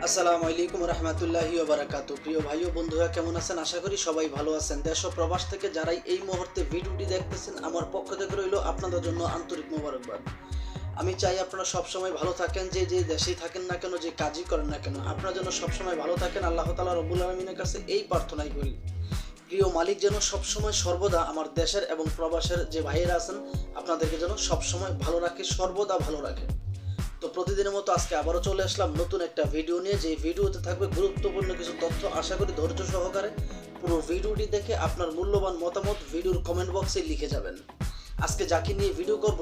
আসসালামু আলাইকুম রহমতুল্লাহি ওয়া বারাকাতুহু। প্রিয় ভাই ও বন্ধুরা, কেমন আছেন? আশা করি সবাই ভালো আছেন। দেশ ও প্রবাস থেকে যারাই এই মুহূর্তে ভিডিওটি দেখতেছেন, আমার পক্ষ থেকে রইল আপনাদের জন্য আন্তরিক মোবারকবাদ। আমি চাই আপনারা সবসময় ভালো থাকেন, যে দেশেই থাকেন না কেন, যে কাজই করেন না কেন, আপনারা যেন সবসময় ভালো থাকেন। আল্লাহ তাআলা রব্বুল আলামিনের কাছে এই প্রার্থনাই করি, প্রিয় মালিক যেন সবসময় সর্বদা আমার দেশের এবং প্রবাসের যে ভাইয়েরা আছেন আপনাদেরকে যেন সবসময় ভালো রাখে, সর্বদা ভালো রাখে। তো প্রতিদিনের মতো আজকে আবারও চলে আসলাম নতুন একটা ভিডিও নিয়ে। যে ভিডিওতে থাকবে গুরুত্বপূর্ণ কিছু তথ্য। আশা করি ধৈর্য সহকারে পুরো ভিডিওটি দেখে আপনার মূল্যবান মতামত ভিডিওর কমেন্ট বক্সে লিখে যাবেন। আজকে যাকে নিয়ে ভিডিও করব,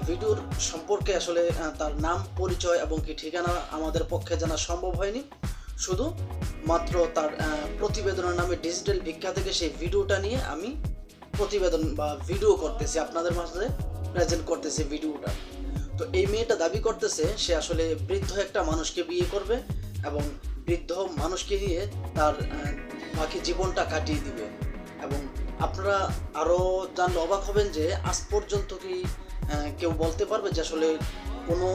ভিডিওর সম্পর্কে আসলে তার নাম, পরিচয় এবং কি ঠিকানা আমাদের পক্ষে জানা সম্ভব হয়নি। শুধু মাত্র তার প্রতিবেদনের নামে ডিজিটাল ভিক্ষা থেকে সেই ভিডিওটা নিয়ে আমি প্রতিবেদন বা ভিডিও করতেছি, আপনাদের মাঝে প্রেজেন্ট করতেছি ভিডিওটা। তো এই মেয়েটা দাবি করতেছে সে আসলে বৃদ্ধ একটা মানুষকে বিয়ে করবে এবং বৃদ্ধ মানুষকে নিয়ে তার বাকি জীবনটা কাটিয়ে দিবে। এবং আপনারা আরও জানলে অবাক হবেন যে আজ পর্যন্ত কি কেউ বলতে পারবে যে আসলে কোনো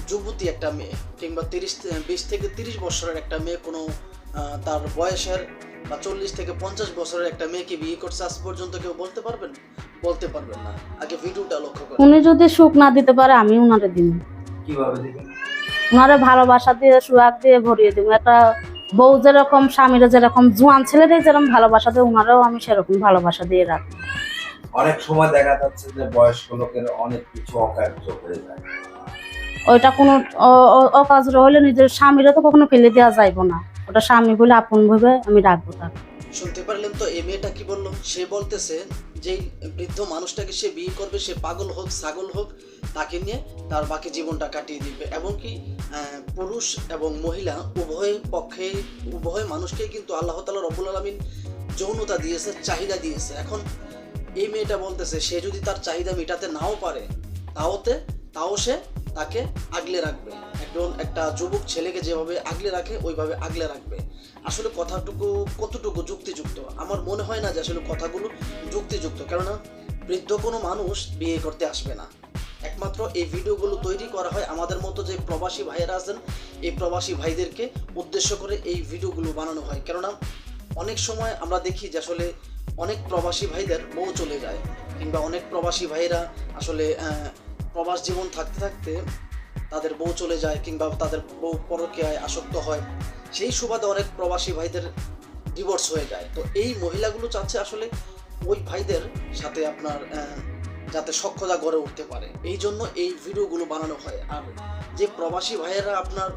যুবতী একটা মেয়ে কিংবা 20 থেকে 30 বছরের একটা মেয়ে কোনো তার বয়সের বা 40 থেকে 50 বছরের একটা মেয়েকে বিয়ে করছে? আজ পর্যন্ত কেউ বলতে পারবেন? বলতে পারবেন না। আগে ভিডিওটা লক্ষ্য করেন। উনি যদি সুখ না দিতে পারে আমি উনারে দিব। কিভাবে দিবেন? উনারে ভালোবাসা দিয়ে সুহাগ দিয়ে ভরিয়ে দিব। একটা বউ যেরকম স্বামীরা যেরকম জোয়ান ছেলেদের যেরকম ভালোবাসা দেয়, উনারেও আমি সেরকম ভালোবাসা দিয়ে রাখবো। অনেক সময় দেখা যাচ্ছে যে বয়স্ক লোকের অনেক কিছু অকার্য হয়ে যায়। ওইটা কোনো অকাজ হলে নিজের স্বামীরা তো কখনো ফেলে দেওয়া যাইব না। ওটা স্বামী বলে আপন ভাবে আমি রাখবো তাকে। শুনতে পারলেন তো এই মেয়েটা কি বললো? সে বলতেছে যে বৃদ্ধ মানুষটাকে সে বিয়ে করবে, সে পাগল হোক ছাগল হোক, তাকে নিয়ে তার বাকি জীবনটা কাটিয়ে দিবে। এবং কি পুরুষ এবং মহিলা উভয় মানুষকেই কিন্তু আল্লাহ তাআলা রব্বুল আলামিন যৌনতা দিয়েছে, চাহিদা দিয়েছে। এখন এই মেয়েটা বলতেছে সে যদি তার চাহিদা মেটাতে নাও পারে তাও সে তাকে আগলে রাখবে। একটা যুবক ছেলেকে যেভাবে আগলে রাখে ওইভাবে আগলে রাখবে। আসলে কথাটুকু কতটুকু যুক্তিযুক্ত? আমার মনে হয় না যে আসলে কথাগুলো যুক্তিযুক্ত, কেননা বৃদ্ধ কোনো মানুষ বিয়ে করতে আসবে না। একমাত্র এই ভিডিওগুলো তৈরি করা হয় আমাদের মতো যে প্রবাসী ভাইয়েরা আছেন, এই প্রবাসী ভাইদেরকে উদ্দেশ্য করে এই ভিডিওগুলো বানানো হয়। কেননা অনেক সময় আমরা দেখি যে আসলে অনেক প্রবাসী ভাইদের বউ চলে যায়, কিংবা অনেক প্রবাসী ভাইরা আসলে প্রবাস জীবন থাকতে থাকতে তাদের বউ চলে যায়, কিংবা তাদের বউ পরকীয়ায় আসক্ত হয়। সেই সুবাদে অনেক প্রবাসী ভাইদের ডিভোর্স হয়ে যায়। তো এই মহিলাগুলো চাচ্ছে আসলে ওই ভাইদের সাথে আপনার যাতে সখ্যতা গড়ে উঠতে পারে, এই জন্য এই ভিডিওগুলো বানানো হয়। আর যে প্রবাসী ভাইয়েরা আপনার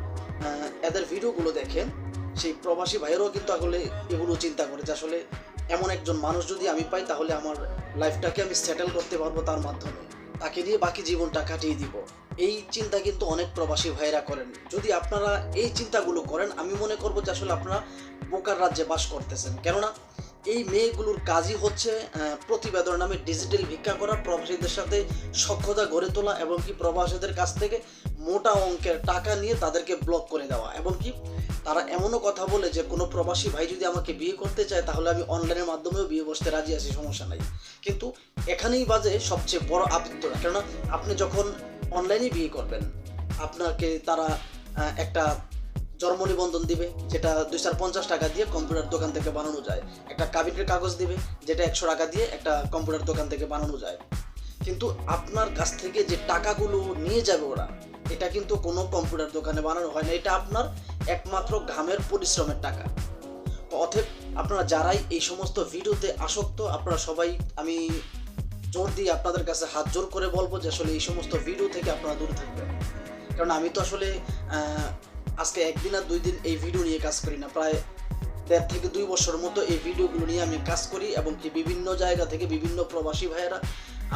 এদের ভিডিওগুলো দেখেন, সেই প্রবাসী ভাইয়েরাও কিন্তু আসলে এগুলো চিন্তা করে যে আসলে এমন একজন মানুষ যদি আমি পাই তাহলে আমার লাইফটাকে আমি সেটেল করতে পারবো, তার মাধ্যমে তাকে দিয়ে বাকি জীবনটা কাটিয়ে দিব। এই চিন্তা কিন্তু অনেক প্রবাসী ভাইয়েরা করেন। যদি আপনারা এই চিন্তাগুলো করেন, আমি মনে করবো যে আসলে আপনারা বোকার রাজ্যে বাস করতেছেন। কেননা এই মেয়েগুলোর কাজই হচ্ছে প্রতিবেদনের নামে ডিজিটাল ভিক্ষা করা, প্রবাসীদের সাথে সখ্যতা গড়ে তোলা এবং কি প্রবাসীদের কাছ থেকে মোটা অঙ্কের টাকা নিয়ে তাদেরকে ব্লক করে দেওয়া। এবং কি তারা এমনও কথা বলে যে কোনো প্রবাসী ভাই যদি আমাকে বিয়ে করতে চায় তাহলে আমি অনলাইনের মাধ্যমেও বিয়ে বসতে রাজি আছি, সমস্যা নাই। কিন্তু এখানেই বাজে সবচেয়ে বড় আপত্তিটা। কেননা আপনি যখন অনলাইনে বিয়ে করবেন, আপনাকে তারা একটা জন্ম নিবন্ধন দিবে, যেটা 250 টাকা দিয়ে কম্পিউটার দোকান থেকে বানানো যায়। একটা কাবিনের কাগজ দিবে, যেটা 100 টাকা দিয়ে একটা কম্পিউটার দোকান থেকে বানানো যায়। কিন্তু আপনার কাছ থেকে যে টাকাগুলো নিয়ে যাবে ওরা, এটা কিন্তু কোনো কম্পিউটার দোকানে বানানো হয় না। এটা আপনার একমাত্র ঘামের পরিশ্রমের টাকা। তো অতএব আপনারা যারাই এই সমস্ত ভিডিওতে আসক্ত, আপনারা সবাই, আমি জোর দিয়ে আপনাদের কাছে হাত জোর করে বলবো যে আসলে এই সমস্ত ভিডিও থেকে আপনারা দূরে থাকবেন। কারণ আমি তো আসলে আজকে একদিন আর 2 দিন এই ভিডিও নিয়ে কাজ করি না, প্রায় 1.5 থেকে 2 বছর মতো এই ভিডিওগুলো নিয়ে আমি কাজ করি। এবং কি বিভিন্ন জায়গা থেকে বিভিন্ন প্রবাসী ভাইয়েরা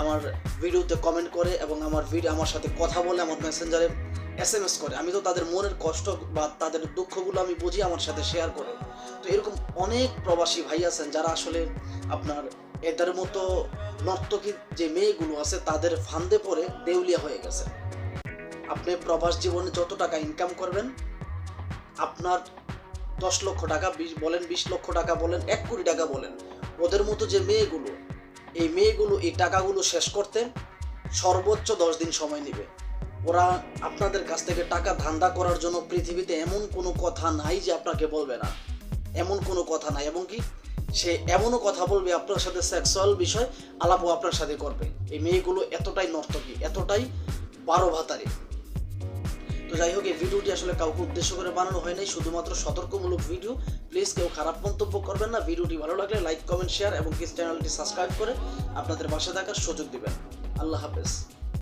আমার ভিডিওতে কমেন্ট করে এবং আমার সাথে কথা বলে, আমার মেসেঞ্জারে SMS করে। আমি তো তাদের মনের কষ্ট বা তাদের দুঃখগুলো আমি বুঝি, আমার সাথে শেয়ার করে। তো এরকম অনেক প্রবাসী ভাই আছেন যারা আসলে আপনার এদের মতো নর্তকী যে মেয়েগুলো আছে তাদের ফান্দে পড়ে দেউলিয়া হয়ে গেছে। আপনি প্রবাস জীবনে যত টাকা ইনকাম করবেন, আপনার 10 লক্ষ টাকা বলেন, 20 লক্ষ টাকা বলেন, 1 কোটি টাকা বলেন, ওদের মতো যে মেয়েগুলো, এই মেয়েগুলো এই টাকাগুলো শেষ করতে সর্বোচ্চ 10 দিন সময় নেবে। ওরা আপনাদের কাছ থেকে টাকা ধান্দা করার জন্য পৃথিবীতে এমন কোনো কথা নাই যে আপনাকে বলবে না, এমন কোনো কথা নাই। এবং কি সে এমনও কথা বলবে আপনার সাথে সেক্সুয়াল বিষয় আলাপও আপনার সাথে করবে। এই মেয়েগুলো এতটাই নর্তকী, এতটাই 12 ভাতারি। তো যাই হোক, এই ভিডিওটি আসলে কাউকে উদ্দেশ্য করে বানানো হয় নাই, শুধুমাত্র সতর্কমূলক ভিডিও। প্লিজ কেউ খারাপ মন্তব্য করবেন না। ভিডিওটি ভালো লাগলে লাইক, কমেন্ট, শেয়ার এবং চ্যানেলটি সাবস্ক্রাইব করে আপনাদের পাশে থাকার সুযোগ দিবেন। আল্লাহ হাফেজ।